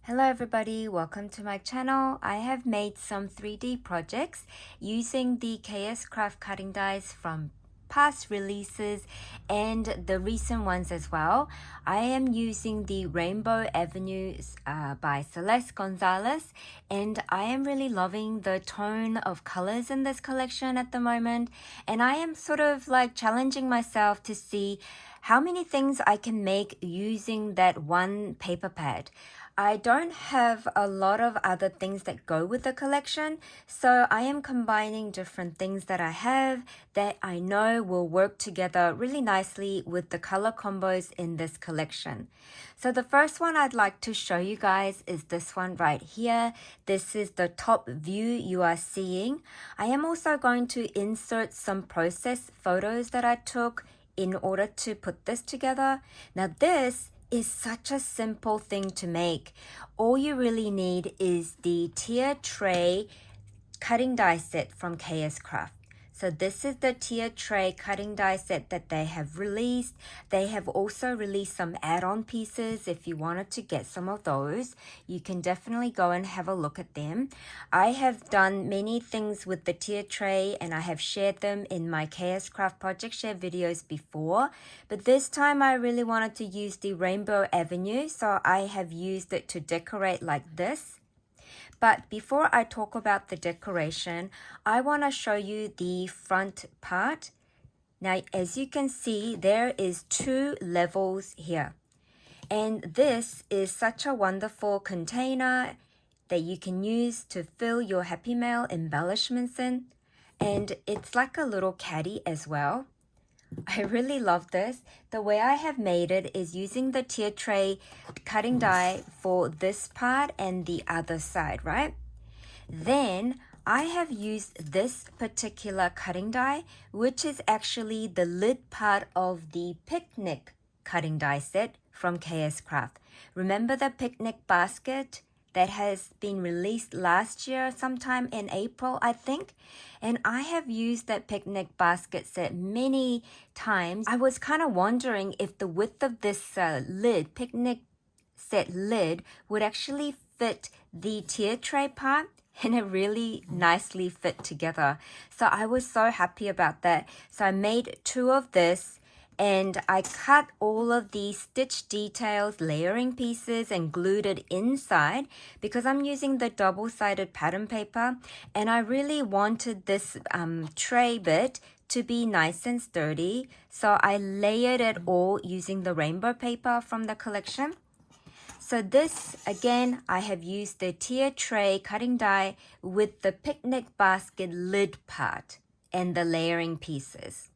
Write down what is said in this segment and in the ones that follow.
Hello everybody, welcome to my channel. I have made some 3D projects using the KSCRAFT cutting dies from past releases and the recent ones as well. I am using the Rainbow Avenues by Celeste Gonzalez, and I am really loving the tone of colors in this collection at the moment, and I am sort of like challenging myself to see how many things I can make using that one paper pad. I don't have a lot of other things that go with the collection, so I am combining different things that I have that I know will work together really nicely with the color combos in this collection. So the first one I'd like to show you guys is this one right here. This is the top view you are seeing. I am also going to insert some process photos that I took in order to put this together. Now this is such a simple thing to make. All you really need is the tier tray cutting die set from KSCRAFT. So this is the tier tray cutting die set that they have released. They have also released some add-on pieces. If you wanted to get some of those, you can definitely go and have a look at them. I have done many things with the tier tray and I have shared them in my KSCRAFT project share videos before, but this time I really wanted to use the Rainbow Avenue, so I have used it to decorate like this. But before I talk about the decoration, I want to show you the front part. Now, as you can see, there is 2 levels here. And this is such a wonderful container that you can use to fill your Happy Mail embellishments in. And it's like a little caddy as well. I really love this. The way I have made it is using the tier tray cutting die for this part and the other side, right? Then I have used this particular cutting die, which is actually the lid part of the picnic cutting die set from KSCRAFT. Remember the picnic basket that has been released last year sometime in April, I think? And I have used that picnic basket set many times. I was kind of wondering if the width of this picnic set lid would actually fit the tier tray part, and it really nicely fit together. So I was so happy about that. So I made 2 of this, and I cut all of these stitch details, layering pieces, and glued it inside because I'm using the double-sided pattern paper, and I really wanted this tray bit to be nice and sturdy. So I layered it all using the rainbow paper from the collection. So this, again, I have used the tier tray cutting die with the picnic basket lid part and the layering pieces.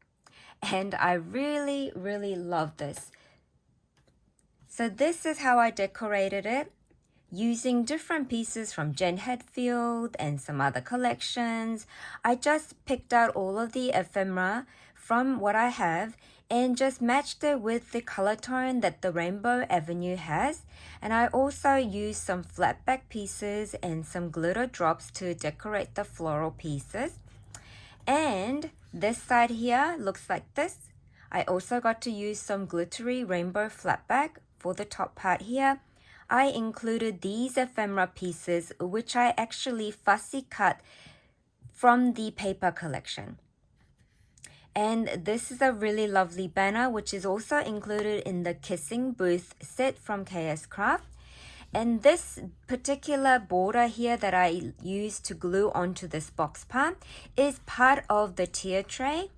And I really, really love this. So this is how I decorated it, using different pieces from Jen Hadfield and some other collections. I just picked out all of the ephemera from what I have and just matched it with the color tone that the Rainbow Avenue has. And I also used some flat back pieces and some glitter drops to decorate the floral pieces. And this side here looks like this. I also got to use some glittery rainbow flat back for the top part here. I included these ephemera pieces, which I actually fussy cut from the paper collection. And this is a really lovely banner, which is also included in the Kissing Booth set from KSCRAFT. And this particular border here that I used to glue onto this box part is part of the tier tray.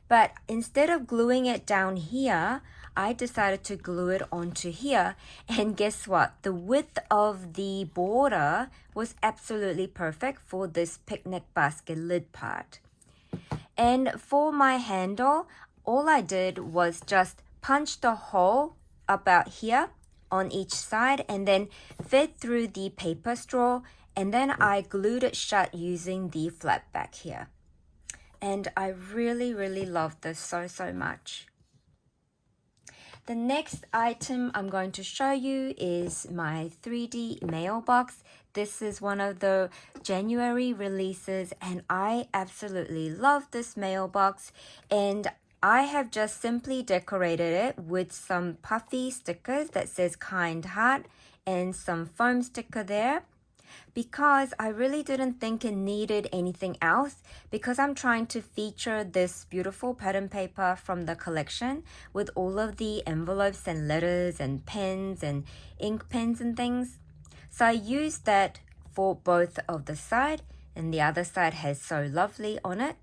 But instead of gluing it down here, I decided to glue it onto here. And guess what? The width of the border was absolutely perfect for this picnic basket lid part. And for my handle, all I did was just punch the hole about here on each side and then fit through the paper straw, and then I glued it shut using the flat back here. And I really, really love this so much. The next item I'm going to show you is my 3D mailbox. This is one of the January releases, and I absolutely love this mailbox, and I have just simply decorated it with some puffy stickers that says kind heart and some foam sticker there, because I really didn't think it needed anything else, because I'm trying to feature this beautiful pattern paper from the collection with all of the envelopes and letters and pens and ink pens and things. So I used that for both of the side, and the other side has So Lovely on it.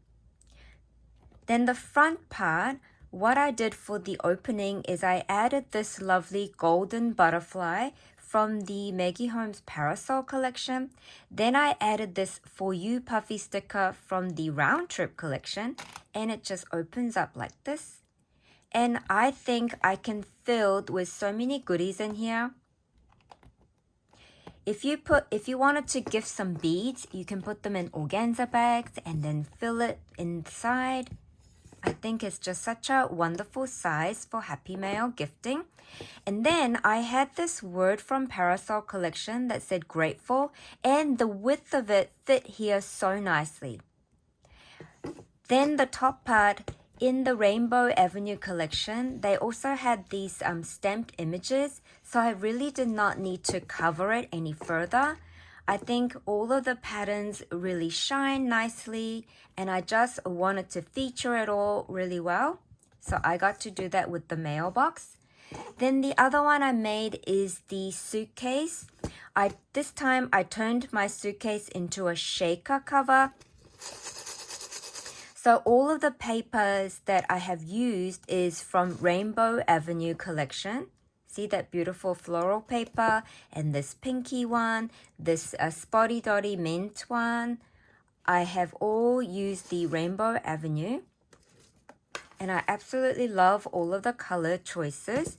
Then the front part, what I did for the opening is I added this lovely golden butterfly from the Maggie Holmes Parasol collection. Then I added this For You puffy sticker from the Round Trip collection, and it just opens up like this. And I think I can fill with so many goodies in here. If you wanted to gift some beads, you can put them in organza bags and then fill it inside. I think it's just such a wonderful size for Happy Mail gifting. And then I had this word from Parasol collection that said grateful, and the width of it fit here so nicely. Then the top part, in the Rainbow Avenue collection, they also had these stamped images, so I really did not need to cover it any further. I think all of the patterns really shine nicely, and I just wanted to feature it all really well. So I got to do that with the mailbox. Then the other one I made is the suitcase. This time I turned my suitcase into a shaker cover. So all of the papers that I have used is from Rainbow Avenue collection. See that beautiful floral paper, and this pinky one, this spotty dotty mint one. I have all used the Rainbow Avenue, and I absolutely love all of the color choices.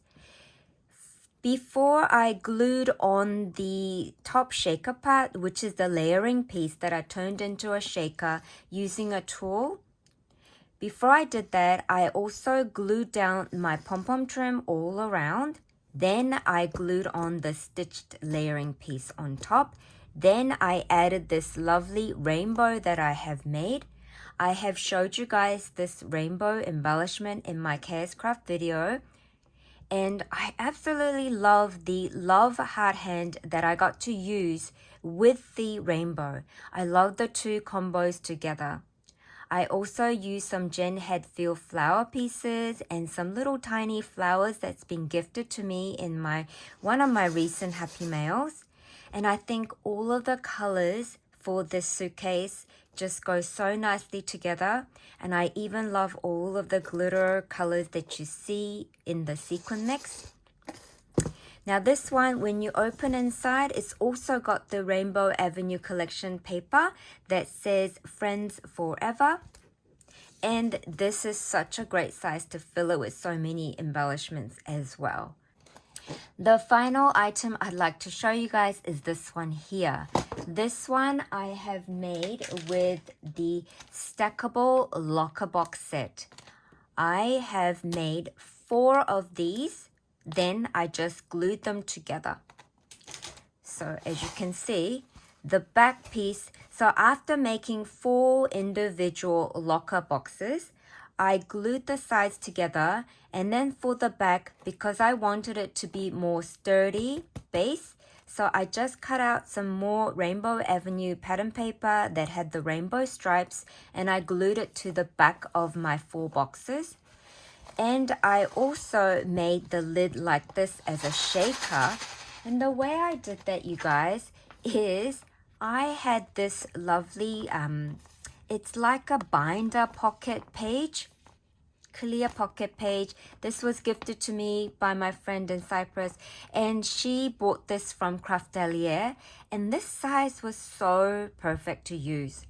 Before I glued on the top shaker part, which is the layering piece that I turned into a shaker using a tool, before I did that, I also glued down my pom-pom trim all around. Then I glued on the stitched layering piece on top. Then I added this lovely rainbow that I have made. I have showed you guys this rainbow embellishment in my KSCRAFT video. And I absolutely love the love heart hand that I got to use with the rainbow. I love the two combos together. I also used some Jen Hadfield flower pieces and some little tiny flowers that's been gifted to me in one of my recent Happy Mails. And I think all of the colors for this suitcase just go so nicely together. And I even love all of the glitter colors that you see in the sequin mix. Now this one, when you open inside, it's also got the Rainbow Avenue collection paper that says Friends Forever. And this is such a great size to fill it with so many embellishments as well. The final item I'd like to show you guys is this one here. This one I have made with the Stackable locker box set. I have made 4 of these. Then I just glued them together. So as you can see, the back piece, so after making 4 individual locker boxes, I glued the sides together, and then for the back, because I wanted it to be more sturdy base, so I just cut out some more Rainbow Avenue pattern paper that had the rainbow stripes, and I glued it to the back of my 4 boxes. And I also made the lid like this as a shaker. And the way I did that, you guys, is I had this lovely, it's like a binder pocket page, clear pocket page. This was gifted to me by my friend in Cyprus, and she bought this from Craftelier, and this size was so perfect to use.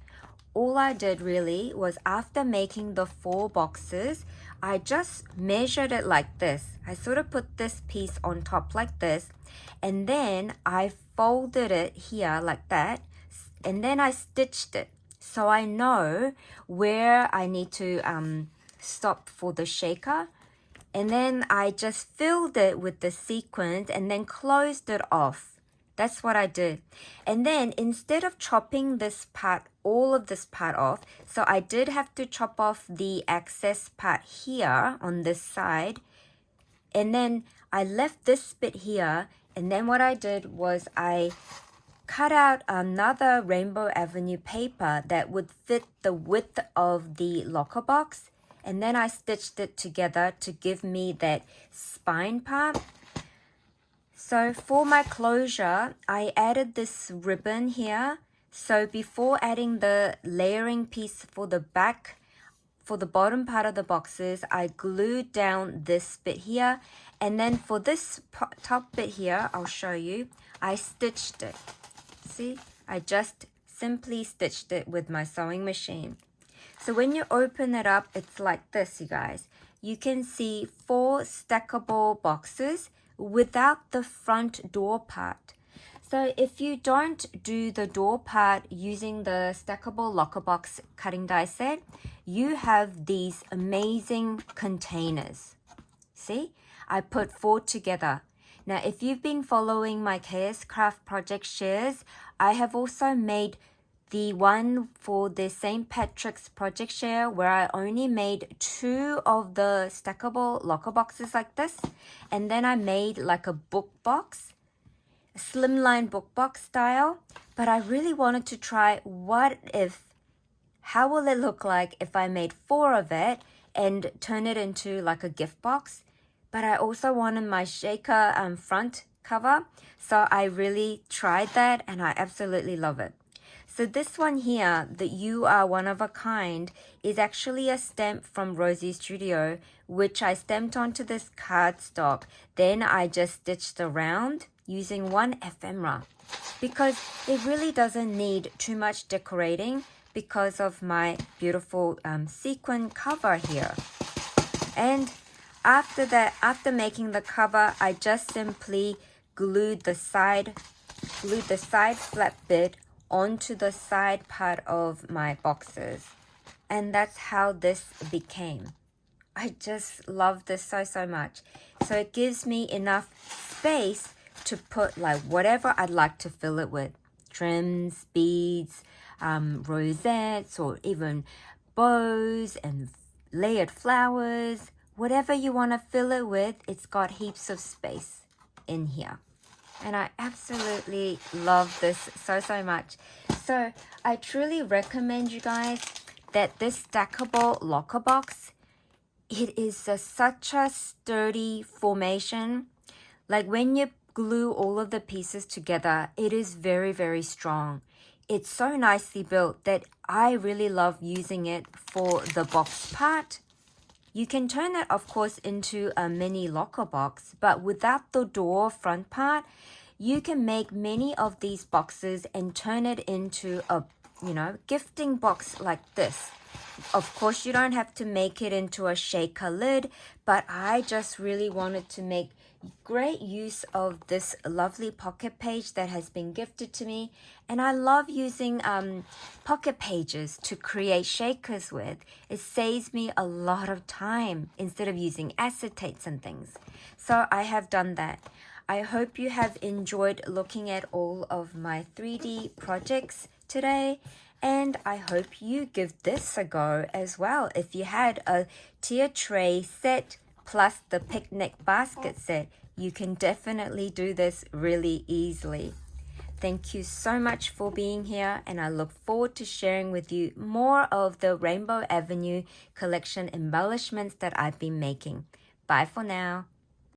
All I did really was, after making the 4 boxes, I just measured it like this. I sort of put this piece on top like this, and then I folded it here like that, and then I stitched it. So I know where I need to stop for the shaker. And then I just filled it with the sequins and then closed it off. That's what I did. And then instead of chopping this part, all of this part off, so I did have to chop off the excess part here on this side. And then I left this bit here, And then what I did was I cut out another Rainbow Avenue paper that would fit the width of the locker box. And then I stitched it together to give me that spine part. So for my closure, I added this ribbon here. So before adding the layering piece for the back, for the bottom part of the boxes, I glued down this bit here. And then for this top bit here, I'll show you, I stitched it. See, I just simply stitched it with my sewing machine. So when you open it up, it's like this, you guys. You can see 4 stackable boxes without the front door part. So if you don't do the door part using the stackable locker box cutting die set, you have these amazing containers. See, I put 4 together. Now, if you've been following my KSCRAFT project shares, I have also made the one for the St. Patrick's project share where I only made 2 of the stackable locker boxes like this. And then I made like a book box, a slimline book box style. But I really wanted to try how will it look like if I made 4 of it and turn it into like a gift box. But I also wanted my shaker front cover. So I really tried that and I absolutely love it. So this one here, the You Are One of a Kind, is actually a stamp from Rosie Studio, which I stamped onto this cardstock. Then I just stitched around using one ephemera because it really doesn't need too much decorating because of my beautiful sequin cover here. And after making the cover, I just simply glued the side flap bit onto the side part of my boxes. And that's how this became. I just love this so much. So it gives me enough space to put like whatever I'd like to fill it with. Trims, beads, rosettes, or even bows and layered flowers. Whatever you want to fill it with, it's got heaps of space in here. And I absolutely love this so much. So I truly recommend you guys that this stackable locker box, it is such a sturdy formation. Like when you glue all of the pieces together, it is very strong. It's so nicely built that I really love using it for the box part. You can turn it, of course, into a mini locker box, but without the door front part, you can make many of these boxes and turn it into a, gifting box like this. Of course, you don't have to make it into a shaker lid, but I just really wanted to make great use of this lovely pocket page that has been gifted to me. And I love using pocket pages to create shakers with. It saves me a lot of time instead of using acetates and things. So I have done that. I hope you have enjoyed looking at all of my 3D projects today. And I hope you give this a go as well. If you had a tier tray set plus the picnic basket set, you can definitely do this really easily. Thank you so much for being here, and I look forward to sharing with you more of the Rainbow Avenue collection embellishments that I've been making. Bye for now.